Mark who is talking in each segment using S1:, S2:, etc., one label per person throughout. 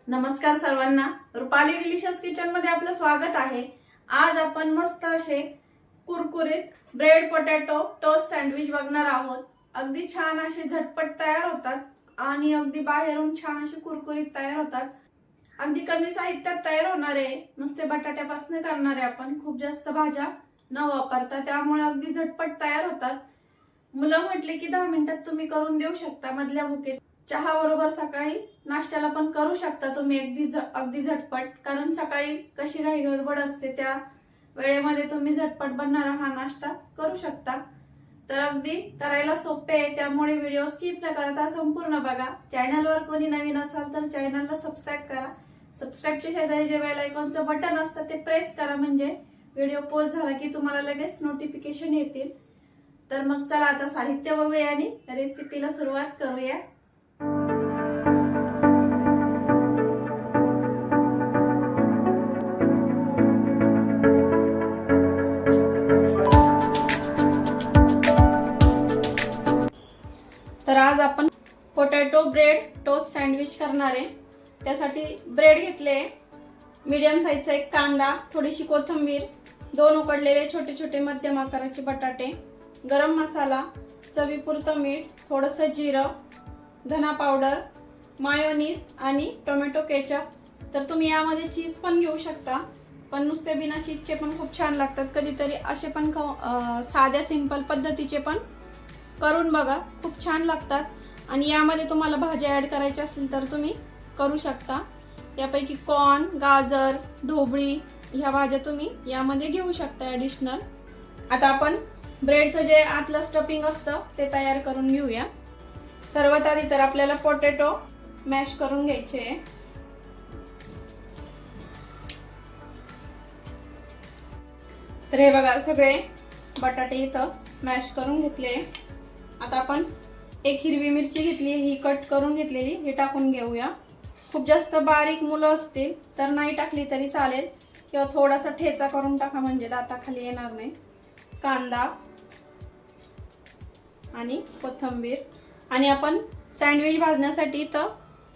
S1: नमस्कार सर्वांना, Rupali delicious kitchen मध्ये आपलं स्वागत आहे। आज आपण मस्त असे कुरकुरीत ब्रेड पोटॅटो टोस्ट सँडविच बघणार आहोत। अगदी छान असे झटपट तयार होतात आणि अगदी बाहेरून छान असे कुरकुरीत तयार होतात। अगदी कमी साहित्यात तयार होणारे, नुसते बटाट्यापासून करणारे आपण, खूप जास्त भाज्या न वापरता, त्यामुळे अगदी झटपट तयार होतात। मुलं म्हटले की 10 मिनिटात तुम्ही करून देऊ शकता। मधल्या भुकेत चहा बरोबर सकाळी नाश्त्याला पण करू शकता तुम्ही अगदी झटपट, कारण सकाळी कशी काही गडबड असते, त्या वेळेमध्ये तुम्ही झटपट बनणारा हा नाश्ता करू शकता। तर अगदी करायला सोपे आहे, त्यामुळे व्हिडिओ स्किप न करता संपूर्ण बघा। चॅनलवर कोणी नवीन असाल तर चॅनलला सबस्क्राईब करा। सबस्क्राईबच्या शेजारी जे बेल आयकॉनचं बटन असतं ते प्रेस करा, म्हणजे व्हिडिओ पोस्ट झाला की तुम्हाला लगेच नोटिफिकेशन येतील। तर मग चला आता साहित्य बघूया आणि रेसिपीला सुरुवात करूया। तर आज आपण पोटॅटो ब्रेड टोस्ट सँडविच करणार आहे। त्यासाठी ब्रेड घेतले, मीडियम साईजचा एक कांदा, थोडीशी कोथिंबीर, 2 उकडलेले छोटे छोटे मध्यम आकाराचे बटाटे, गरम मसाला, चवीपुरतं मीठ, थोडंसं जिरं, धना पावडर, मायोनीज आणि टोमॅटो केचप। तर तुम्ही यामध्ये चीज पण घेऊ शकता, पण नुसते बिना चीजचे पण खूप छान लागतात। कधीतरी असे पण साध्या सिंपल पद्धतीचे पण करून बघा, खूप छान लागतात। आणि यामध्ये तुम्हाला भाज्या ऍड करायच्या असतील तर तुम्ही करू शकता। यापैकी कॉर्न, गाजर, ढोबळी ह्या भाज्या तुम्ही यामध्ये घेऊ शकता ऍडिशनल। आता आपण ब्रेडचं जे आतलं स्टफिंग असतं ते तयार करून घेऊया। सर्वात आधी तर आपल्याला पोटॅटो मॅश करून घ्यायचे। तर हे बघा, सगळे बटाटे इथं मॅश करून घेतले। आता आपण एक हिरवी मिरची घेतली, ही कट करून घेतलेली, हे टाकून घेऊया। खूप जास्त बारीक मुलं असतील तर नाही टाकली तरी चालेल, किंवा थोडासा ठेचा करून टाका, म्हणजे दाताखाली येणार नाही। कांदा आणि कोथिंबीर, आणि आपण सँडविच भाजण्यासाठी इथं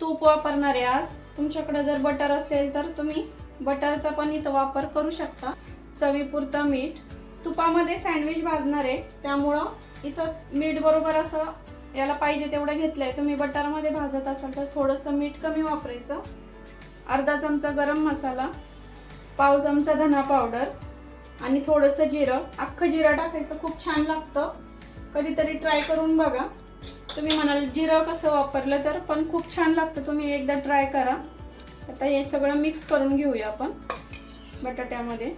S1: तूप वापरणार आहे आज। तुमच्याकडे जर बटर असेल तर तुम्ही बटरचा पण इथं वापर करू शकता। चवीपुरतं मीठ, तुपामध्ये सँडविच भाजणार आहे त्यामुळं इथं मीठ बरोबर असं याला पाहिजे तेवढं घेतलंय। तुम्ही बटरमध्ये भाजत असाल तर थोडंसं मीठ कमी वापरायचं। अर्धा चमचा गरम मसाला, पाव चमचा धना पावडर आणि थोडंसं जिरं, अख्खं जिरं टाकायचं, खूप छान लागतं। कधीतरी ट्राय करून बघा। तुम्ही म्हणाल जिरं कसं वापरलं तर, पण खूप छान लागतं, तुम्ही एकदा ट्राय करा। आता हे सगळं मिक्स करून घेऊया आपण बटाट्यामध्ये।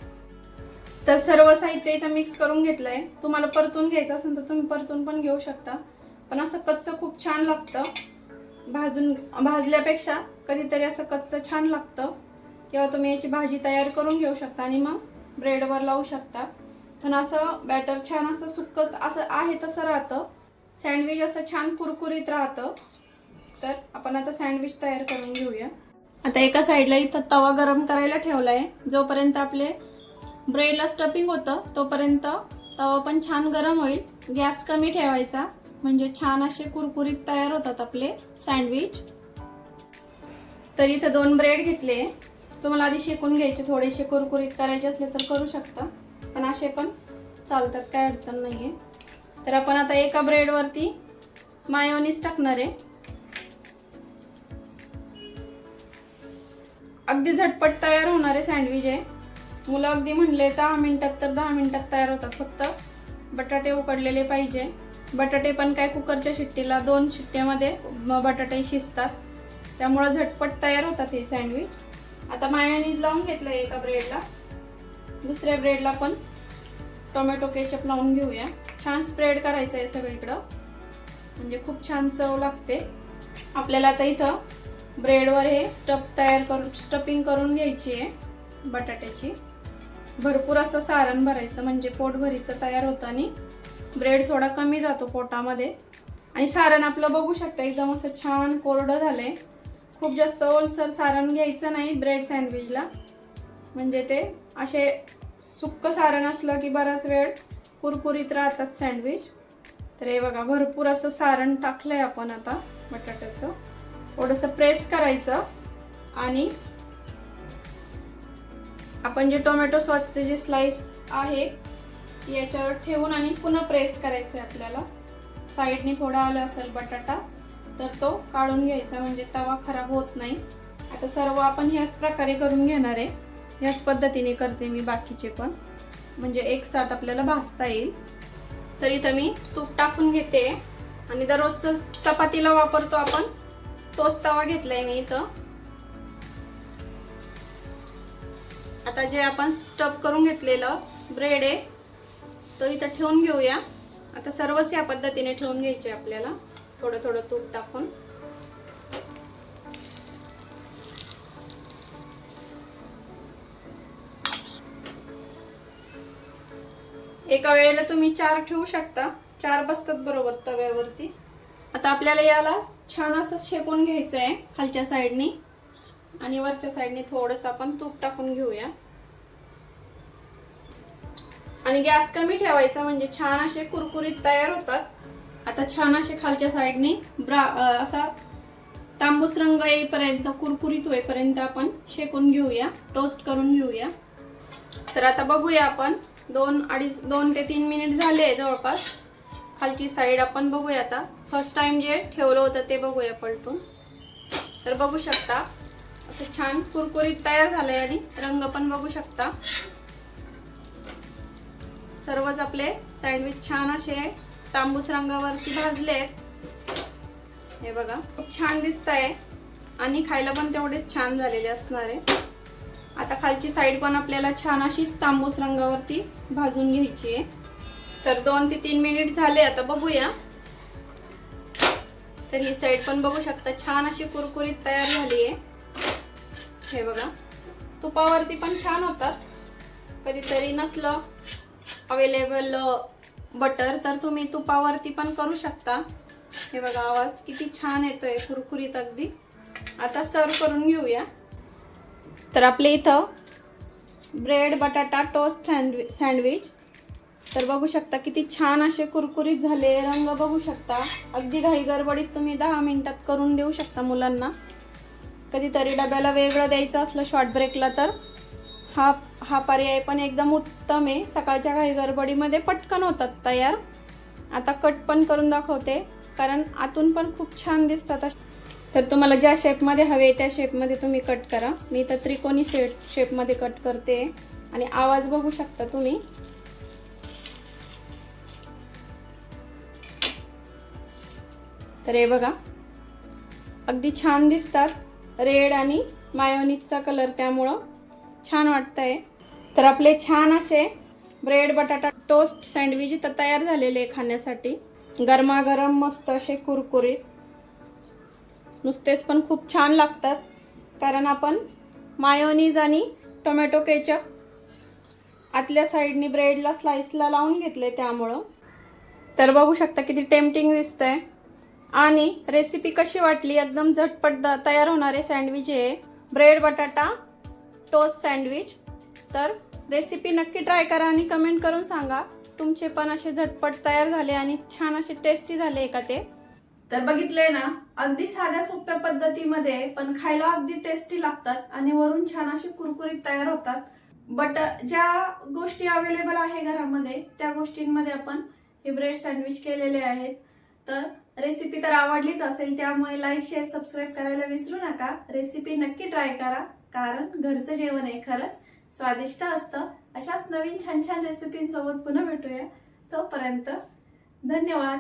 S1: तर सर्व साहित्य इथं मिक्स करून घेतलंय। तुम्हाला परतून घ्यायचं असेल तर तुम्ही परतून पण घेऊ शकता, पण असं कच्चं खूप छान लागतं। भाजल्यापेक्षा कधीतरी असं कच्चं छान लागतं। किंवा तुम्ही याची भाजी तयार करून घेऊ शकता आणि मग ब्रेडवर लावू शकता। पण असं बॅटर छान असं सुक्क असं आहे तसं राहतं, सँडविच असं छान कुरकुरीत राहतं। तर आपण आता सँडविच तयार करून घेऊया। आता एका साईडला इथं तवा गरम करायला ठेवलाय। जोपर्यंत आपले ब्रेडला स्टफिंग होतं तोपर्यंत तवा पण छान गरम होईल। गॅस कमी ठेवायचा, म्हणजे छान असे कुरकुरीत तयार होतात आपले सँडविच। तर इथे 2 ब्रेड घेतले, तुम्हाला आधी शेकून घ्यायचे, थोडेसे कुरकुरीत करायचे असले तर करू शकता, पण असे पण चालतात, काय अडचण नाहीये। तर आपण आता एका ब्रेड वरती मायोनीज टाकणार आहे। अगदी झटपट तयार होणारे सँडविच आहे। मुलं अगदी म्हणले 10 मिनिटात तर 10 मिनिटात तयार होतात, फक्त बटाटे उकडलेले पाहिजे। बटाटे पण काय कुकरच्या शिट्टीला 2 शिट्ट्यामध्ये बटाटे शिजतात, त्यामुळे झटपट तयार होतात हे सँडविच। आता मायोनीज लावून घेतलंय एका ब्रेडला, दुसऱ्या ब्रेडला पण टोमॅटो केचप लावून घेऊया। छान स्प्रेड करायचं आहे सगळीकडं, म्हणजे खूप छान चव लागते। आपल्याला आता इथं ब्रेडवर हे स्टफिंग करून घ्यायची आहे बटाट्याची। भरपूर असं सारण भरायचं, म्हणजे पोटभरीचं तयार होतं आणि ब्रेड थोडा कमी जातो पोटामध्ये। आणि सारण आपलं बघू शकता एकदम असं छान कोरडं झालंय। खूप जास्त ओलसर सारण घ्यायचं नाही ब्रेड सँडविचला, म्हणजे ते असे सुक्क सारण असलं की बराच वेळ कुरकुरीत राहतात सँडविच। तर हे बघा, भरपूर असं सारण टाकलंय आपण आता बटाट्याचं। थोडंसं प्रेस करायचं आणि आपण जे टोमॅटो सॉसचे जे स्लाइस आहे याच्यावर ठेवून आणि पुन्हा प्रेस करायचं आहे आपल्याला. साईडनी थोडा आला असेल बटाटा तर तो काढून घ्यायचा म्हणजे तवा खराब होत नाही. आता सर्व आपण ह्याच प्रकारे करून घेणार आहे. ह्याच पद्धतीने करते मी बाकीचे पण, म्हणजे एक साथ आपल्याला भाजता येईल. तर इथं मी तूप टाकून घेते आणि दररोज चपातीला वापरतो आपण तोच तवा घेतलाय मी इथं. आता जे आपण स्टफ करून घेतलेलं ब्रेड आहे तो इथं ठेवून घेऊया. आता सर्वच या पद्धतीने ठेवून घ्यायचे आपल्याला, थोडं थोडं तूप टाकून. एका वेळेला तुम्ही 4 ठेवू शकता, 4 बसतात बरोबर तव्यावरती. आता आपल्याला याला छान असं शेकून घ्यायचं आहे खालच्या साईडनी आणि वरच्या साईडनी थोडंसं आपण तूप टाकून घेऊया. आणि गॅस कमी ठेवायचा म्हणजे छान असे कुरकुरीत तयार होतात. आता छान असे खालच्या साईडनी असा तांबूस रंग येईपर्यंत, कुरकुरीत होईपर्यंत आपण शेकून घेऊया, टोस्ट करून घेऊया. तर आता बघूया आपण 2 ते 3 मिनिट झाले जवळपास. खालची साईड आपण बघूया. आता फर्स्ट टाइम जे ठेवलं होतं ते बघूया पलटून. तर बघू शकता असं छान कुरकुरीत तयार झालंय आणि रंग पण बघू शकता. सर्वच आपले सँडविच छान असे तांबूस रंगावरती भाजलेत. हे बघा खूप छान दिसतंय आणि खायला पण तेवढेच छान झालेले असणार आहे. आता खालची साईड पण आपल्याला छान अशीच तांबूस रंगावरती भाजून घ्यायची आहे. तर 2 ते 3 मिनिट झाले. आता बघूया. तर ही साईड पण बघू शकता छान अशी कुरकुरीत तयार झाली आहे. हे बघा तुपावरती पण छान होतात. कधीतरी नसलं अवेलेबल बटर तर तुम्ही तुपावरती पण करू शकता. हे बघा आवाज किती छान येतोय, कुरकुरीत अगदी. आता सर्व करून घेऊया. तर आपले इथं ब्रेड बटाटा टोस्ट सँडविच तर बघू शकता किती छान असे कुरकुरीत झाले. रंग बघू शकता. अगदी घाई गडबडीत तुम्ही 10 मिनिटात करून देऊ शकता मुलांना. कधीतरी डब्याला वेगळं द्यायचं असलं शॉर्ट ब्रेकला तर हा पर्याय पण एकदम उत्तम आहे. सकाळच्या घाई गडबडीमध्ये पटकन होतात तयार. आता कट पण करून दाखवते कारण आतून पण खूप छान दिसतात. तर तुम्हाला ज्या शेपमध्ये हवे त्या शेपमध्ये तुम्ही कट करा. मी तर त्रिकोणी शेपमध्ये कट करते आणि आवाज बघू शकता तुम्ही. तर हे बघा अगदी छान दिसतात. रेड आणि मायोनीजचा कलर त्यामुळं छान वाटतंय. तर आपले छान असे ब्रेड बटाटा टोस्ट सँडविच इथं तयार झालेले खाण्यासाठी. गरमागरम मस्त असे कुरकुरीत. नुसतेच पण खूप छान लागतात कारण आपण मायोनीज आणि टोमॅटो केचप आतल्या साईडनी ब्रेडला स्लाइसला लावून घेतले त्यामुळं. तर बघू शकता किती टेम्पटिंग दिसतंय. आणि रेसिपी कशी वाटली? एकदम झटपट तयार होणारे सँडविच आहे ब्रेड बटाटा टोस्ट सँडविच. तर रेसिपी नक्की ट्राय करा आणि कमेंट करून सांगा तुमचे पण असे झटपट तयार झाले आणि छान असे टेस्टी झाले का ते. तर बघितले ना, अगदी साध्या सोप्या पद्धतीमध्ये पण खायला अगदी टेस्टी लागतात आणि वरून छान असे कुरकुरीत तयार होतात. बट ज्या गोष्टी अवेलेबल आहे घरामध्ये त्या गोष्टींमध्ये आपण हे ब्रेड सँडविच केलेले आहेत. तर रेसिपी तर आवडलीच असेल त्यामुळे लाईक शेअर सबस्क्राईब करायला विसरू नका. रेसिपी नक्की ट्राय करा कारण घरचं जेवण आहे खरंच स्वादिष्ट असतं. अशाच नवीन छान छान रेसिपींसोबत पुन्हा भेटूया. तोपर्यंत धन्यवाद.